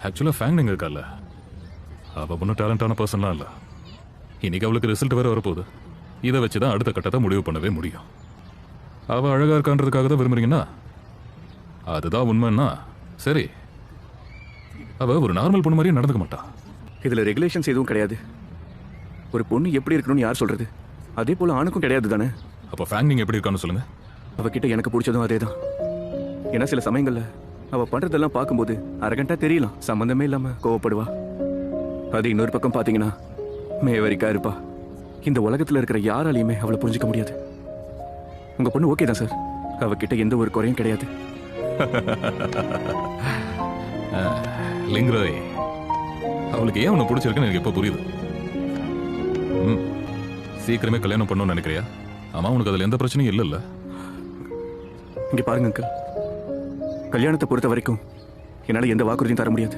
ஆக்சுவலா ஃபேங் எங்க இருக்கால, அவ ஒன்றும் டேலண்டான பர்சன்லாம் இல்லை. இன்னைக்கு அவளுக்கு ரிசல்ட் வேற வரப்போகுது. இதை வச்சு தான் அடுத்த கட்டத்தை முடிவு பண்ணவே முடியும். அவள் அழகா இருக்கான்றதுக்காக தான் விரும்புறீங்கன்னா அதுதான் உண்மைன்னா சரி. அவள் ஒரு நார்மல் பொண்ணு மாதிரியே நடந்துக்க மாட்டா. இதுல ரெகுலேஷன்ஸ் எதுவும் கிடையாது. ஒரு பொண்ணு எப்படி இருக்கணும்னு யார் சொல்றது? அதே போல ஆணுக்கும் கிடையாது தானே. அப்போ ஃபேங் நீங்க எப்படி இருக்கான்னு சொல்லுங்க. அவகிட்ட எனக்கு பிடிச்சதும் அதே தான். ஏன்னா சில சமயங்கள்ல அவ பண்றதெல்லாம் பார்க்கும்போது அரகண்டா தெரியலாம், சம்பந்தமே இல்லாம கோவப்படுவா. அது இன்னொரு பக்கம் பாத்தீங்கன்னா மேவரிக்கா இருப்பா. இந்த உலகத்துல இருக்கிற யாராலையுமே அவளை புரிஞ்சுக்க முடியாது. உங்க பொண்ணு ஓகே தான் சார். அவகிட்ட எந்த ஒரு குறையும் கிடையாது. லிங்க்ராய், அவளுக்கு ஏன் உன்னை பிடிச்சிருக்குன்னு எனக்கு எப்போ புரியுது. சீக்கிரமே கல்யாணம் பண்ணணும்னு நினைக்கிறியா? ஆமா, உனக்கு அதுல எந்த பிரச்சனையும் இல்லைல்ல. இங்க பாருங்க அங்கிள், கல்யாணத்தை பொறுத்த வரைக்கும் என்னால எந்த வாக்குறுதியும் தர முடியாது.